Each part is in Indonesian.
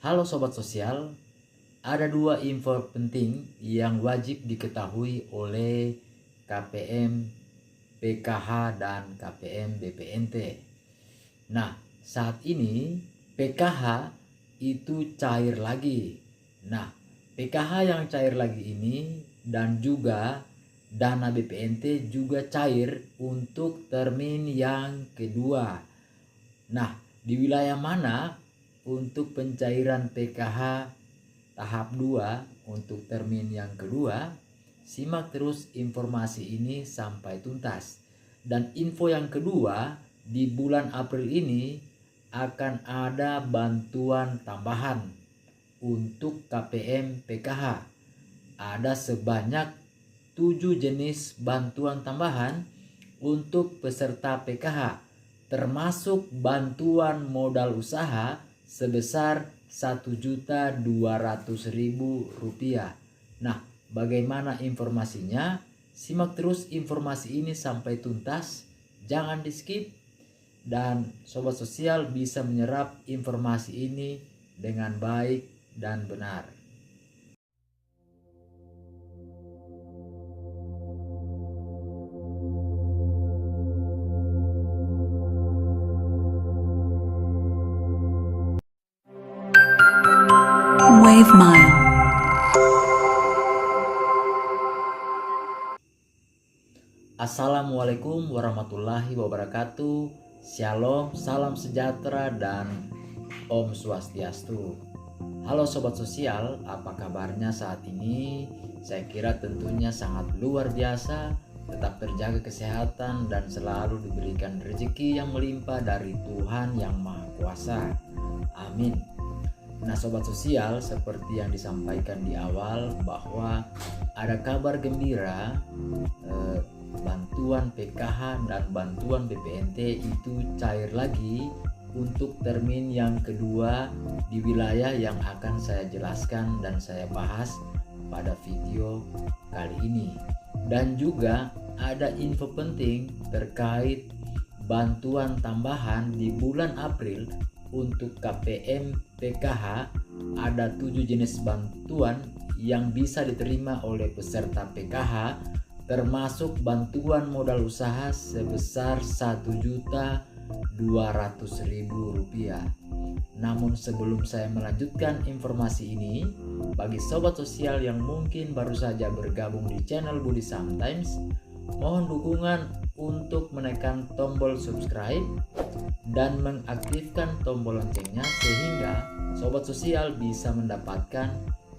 Halo Sobat Sosial, ada dua info penting yang wajib diketahui oleh KPM PKH dan KPM BPNT. Nah, saat ini PKH itu cair lagi. Nah, PKH yang cair lagi ini dan juga dana BPNT juga cair untuk termin yang kedua. Nah, di wilayah mana untuk pencairan PKH tahap 2 untuk termin yang kedua? Simak terus informasi ini sampai tuntas. Dan info yang kedua, di bulan April ini akan ada bantuan tambahan untuk KPM PKH. Ada sebanyak 7 jenis bantuan tambahan untuk peserta PKH, termasuk bantuan modal usaha sebesar Rp1.200.000. Nah, bagaimana informasinya? Simak terus informasi ini sampai tuntas, jangan di skip, dan Sobat Sosial bisa menyerap informasi ini dengan baik dan benar. Wave Mile. Assalamualaikum warahmatullahi wabarakatuh. Shalom, salam sejahtera dan Om Swastiastu. Halo Sobat Sosial, apa kabarnya saat ini? Saya kira tentunya sangat luar biasa. Tetap terjaga kesehatan dan selalu diberikan rezeki yang melimpah dari Tuhan Yang Maha Kuasa. Amin. Nah Sobat Sosial, seperti yang disampaikan di awal bahwa ada kabar gembira, bantuan PKH dan bantuan BPNT itu cair lagi untuk termin yang kedua di wilayah yang akan saya jelaskan dan saya bahas pada video kali ini. Dan juga ada info penting terkait bantuan tambahan di bulan April untuk KPM PKH. Ada 7 jenis bantuan yang bisa diterima oleh peserta PKH, termasuk bantuan modal usaha sebesar Rp1.200.000. Namun sebelum saya melanjutkan informasi ini, bagi Sobat Sosial yang mungkin baru saja bergabung di channel Budi Sometimes, mohon dukungan untuk menekan tombol subscribe dan mengaktifkan tombol loncengnya sehingga Sobat Sosial bisa mendapatkan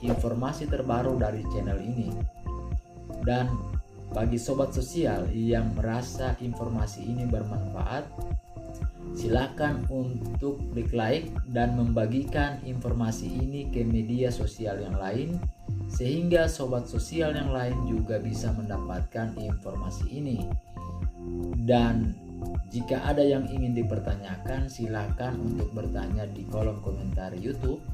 informasi terbaru dari channel ini. Dan bagi Sobat Sosial yang merasa informasi ini bermanfaat, silakan untuk klik like dan membagikan informasi ini ke media sosial yang lain sehingga Sobat Sosial yang lain juga bisa mendapatkan informasi ini. Dan jika ada yang ingin dipertanyakan, silakan untuk bertanya di kolom komentar YouTube.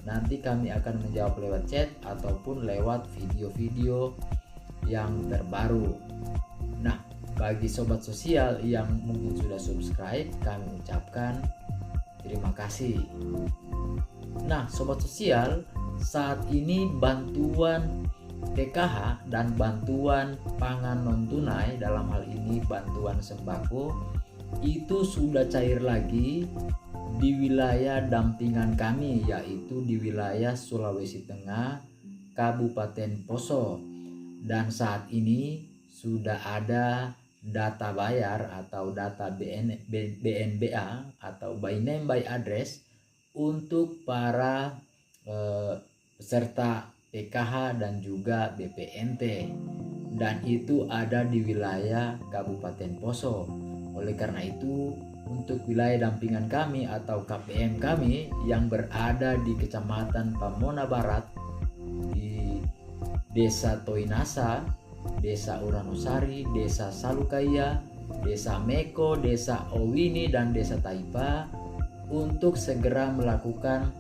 Nanti kami akan menjawab lewat chat ataupun lewat video-video yang terbaru. Nah, bagi Sobat Sosial yang mungkin sudah subscribe, kami ucapkan terima kasih. Nah, Sobat Sosial, saat ini bantuan PKH dan bantuan pangan non tunai, dalam hal ini bantuan sembako, itu sudah cair lagi di wilayah dampingan kami, yaitu di wilayah Sulawesi Tengah, Kabupaten Poso. Dan saat ini sudah ada data bayar atau data BNBA atau by name by address untuk para peserta PKH dan juga BPNT, dan itu ada di wilayah Kabupaten Poso. Oleh karena itu, untuk wilayah dampingan kami atau KPM kami yang berada di Kecamatan Pamona Barat, di Desa Toinasa, Desa Uranusari, Desa Salukaya, Desa Meko, Desa Owini, dan Desa Taipa, untuk segera melakukan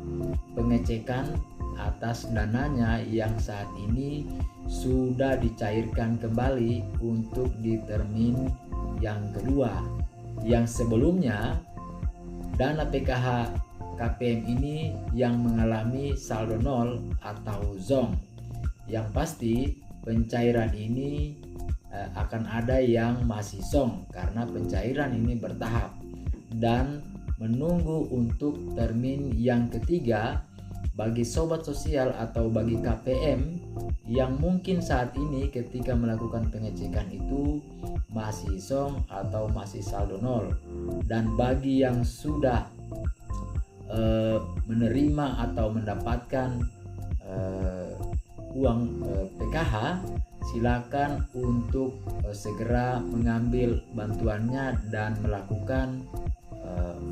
pengecekan atas dananya yang saat ini sudah dicairkan kembali untuk di termin yang kedua. Yang sebelumnya dana PKH KPM ini yang mengalami saldo nol atau zong. Yang pasti pencairan ini akan ada yang masih zong karena pencairan ini bertahap, dan menunggu untuk termin yang ketiga bagi sobat sosial atau bagi KPM yang mungkin saat ini ketika melakukan pengecekan itu masih zong atau masih saldo nol. Dan bagi yang sudah menerima atau mendapatkan uang PKH, silakan untuk segera mengambil bantuannya dan melakukan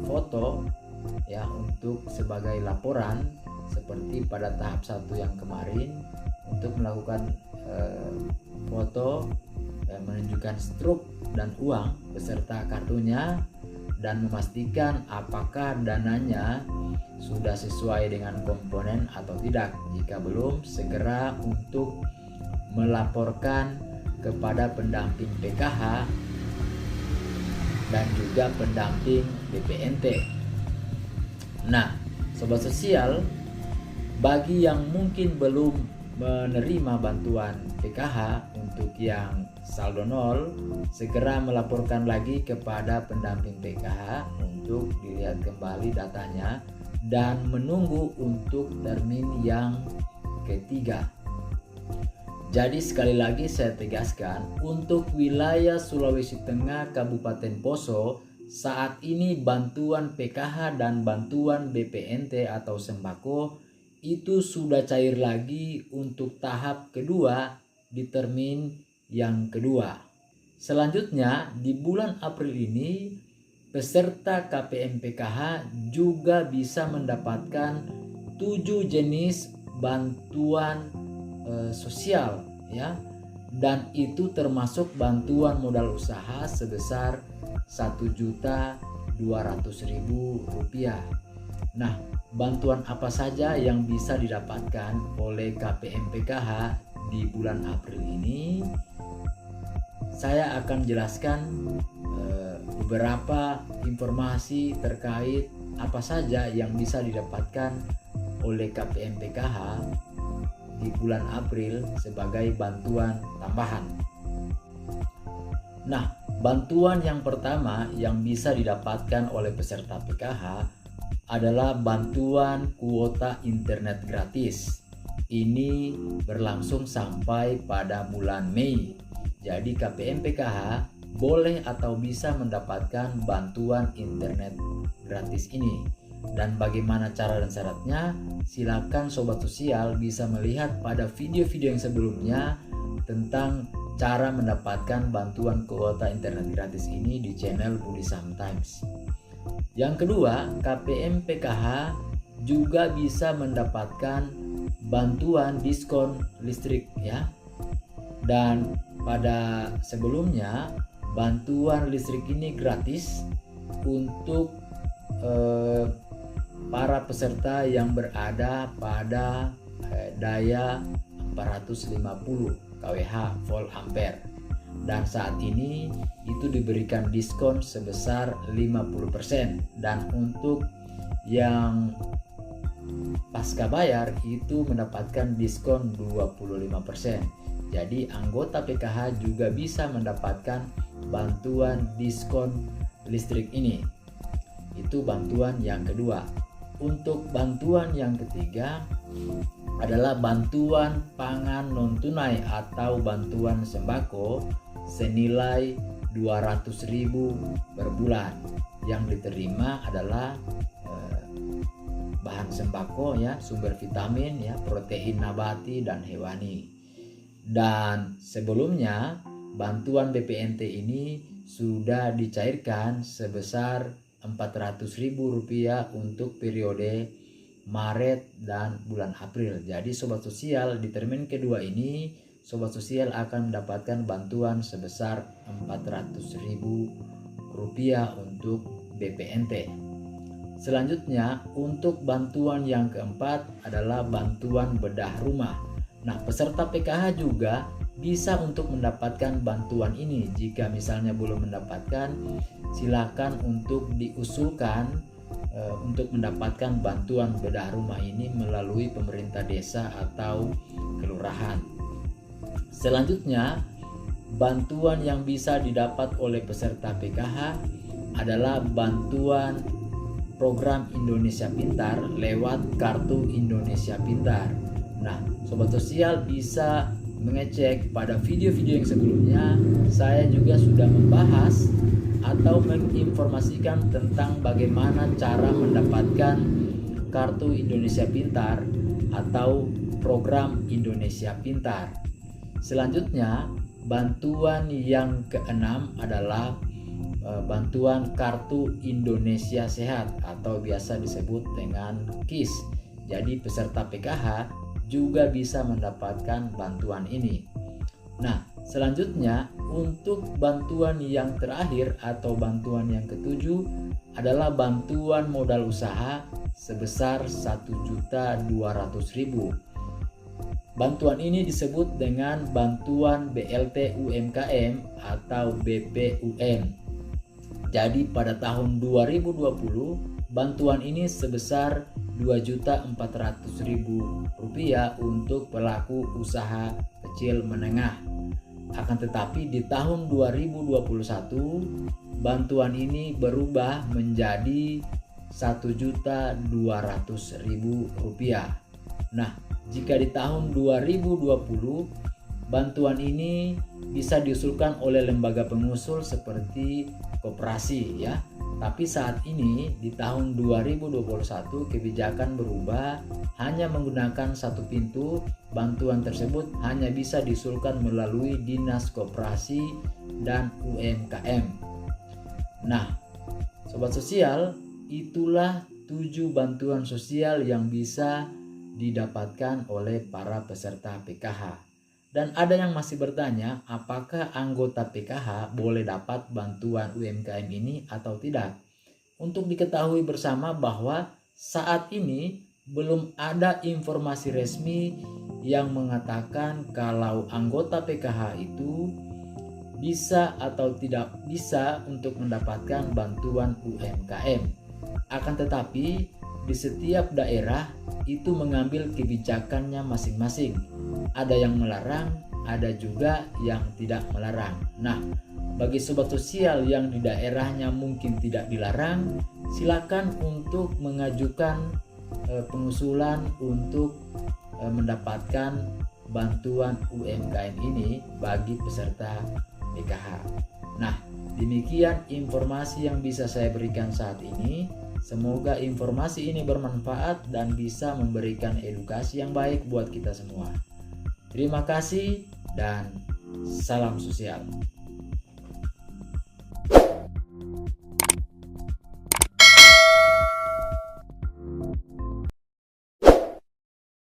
foto ya untuk sebagai laporan seperti pada tahap 1 yang kemarin, untuk melakukan foto menunjukkan struk dan uang beserta kartunya dan memastikan apakah dananya sudah sesuai dengan komponen atau tidak. Jika belum, segera untuk melaporkan kepada pendamping PKH dan juga pendamping BPNT. Nah, sobat sosial, bagi yang mungkin belum menerima bantuan PKH untuk yang saldo nol, segera melaporkan lagi kepada pendamping PKH untuk dilihat kembali datanya dan menunggu untuk termin yang ketiga. Jadi sekali lagi saya tegaskan, untuk wilayah Sulawesi Tengah Kabupaten Poso saat ini bantuan PKH dan bantuan BPNT atau sembako itu sudah cair lagi untuk tahap kedua di termin yang kedua. Selanjutnya di bulan April ini peserta KPM PKH juga bisa mendapatkan 7 jenis bantuan sosial ya, dan itu termasuk bantuan modal usaha sebesar Rp1.200.000. Nah, bantuan apa saja yang bisa didapatkan oleh KPM PKH di bulan April ini? Saya akan jelaskan beberapa informasi terkait apa saja yang bisa didapatkan oleh KPM PKH di bulan April sebagai bantuan tambahan. Nah, bantuan yang pertama yang bisa didapatkan oleh peserta PKH adalah bantuan kuota internet gratis. Ini berlangsung sampai pada bulan Mei. Jadi KPM PKH boleh atau bisa mendapatkan bantuan internet gratis ini. Dan bagaimana cara dan syaratnya? Silakan sobat sosial bisa melihat pada video-video yang sebelumnya tentang cara mendapatkan bantuan kuota internet gratis ini di channel Budi Sometimes. Yang kedua, KPM PKH juga bisa mendapatkan bantuan diskon listrik ya. Dan pada sebelumnya bantuan listrik ini gratis untuk para peserta yang berada pada daya 450 kWh volt ampere, dan saat ini itu diberikan diskon sebesar 50%, dan untuk yang pasca bayar itu mendapatkan diskon 25%. Jadi anggota PKH juga bisa mendapatkan bantuan diskon listrik ini. Itu bantuan yang kedua. Untuk bantuan yang ketiga adalah bantuan pangan non tunai atau bantuan sembako senilai 200.000 per bulan. Yang diterima adalah bahan sembako ya, sumber vitamin ya, protein nabati dan hewani. Dan sebelumnya bantuan BPNT ini sudah dicairkan sebesar Rp400.000 untuk periode Maret dan bulan April. Jadi sobat sosial, di termin kedua ini sobat sosial akan mendapatkan bantuan sebesar Rp400.000 untuk BPNT. Selanjutnya untuk bantuan yang keempat adalah bantuan bedah rumah. Nah, peserta PKH juga bisa untuk mendapatkan bantuan ini. Jika misalnya belum mendapatkan, silakan untuk diusulkan untuk mendapatkan bantuan bedah rumah ini melalui pemerintah desa atau kelurahan. Selanjutnya, bantuan yang bisa didapat oleh peserta PKH adalah bantuan program Indonesia Pintar lewat Kartu Indonesia Pintar. Nah, Sobat Sosial bisa mengecek pada video-video yang sebelumnya, saya juga sudah membahas atau menginformasikan tentang bagaimana cara mendapatkan Kartu Indonesia Pintar atau program Indonesia Pintar. Selanjutnya, bantuan yang keenam adalah bantuan Kartu Indonesia Sehat atau biasa disebut dengan KIS. Jadi peserta PKH juga bisa mendapatkan bantuan ini. Nah, selanjutnya untuk bantuan yang terakhir atau bantuan yang ketujuh adalah bantuan modal usaha sebesar 1.200.000. Bantuan ini disebut dengan bantuan BLT UMKM atau BPUM. Jadi pada tahun 2020 bantuan ini sebesar Rp2.400.000 untuk pelaku usaha kecil menengah. Akan tetapi di tahun 2021 bantuan ini berubah menjadi Rp1.200.000. Nah, jika di tahun 2020 bantuan ini bisa diusulkan oleh lembaga pengusul seperti koperasi ya. Tapi saat ini di tahun 2021 kebijakan berubah, hanya menggunakan satu pintu. Bantuan tersebut hanya bisa diusulkan melalui Dinas Koperasi dan UMKM. Nah, Sobat Sosial, itulah 7 bantuan sosial yang bisa didapatkan oleh para peserta PKH. Dan ada yang masih bertanya, apakah anggota PKH boleh dapat bantuan UMKM ini atau tidak? Untuk diketahui bersama bahwa saat ini belum ada informasi resmi yang mengatakan kalau anggota PKH itu bisa atau tidak bisa untuk mendapatkan bantuan UMKM. Akan tetapi di setiap daerah itu mengambil kebijakannya masing-masing. Ada yang melarang, ada juga yang tidak melarang. Nah, bagi Sobat Sosial yang di daerahnya mungkin tidak dilarang, silakan untuk mengajukan pengusulan untuk mendapatkan bantuan UMKM ini bagi peserta PKH. Nah, demikian informasi yang bisa saya berikan saat ini. Semoga informasi ini bermanfaat dan bisa memberikan edukasi yang baik buat kita semua. Terima kasih dan salam sosial.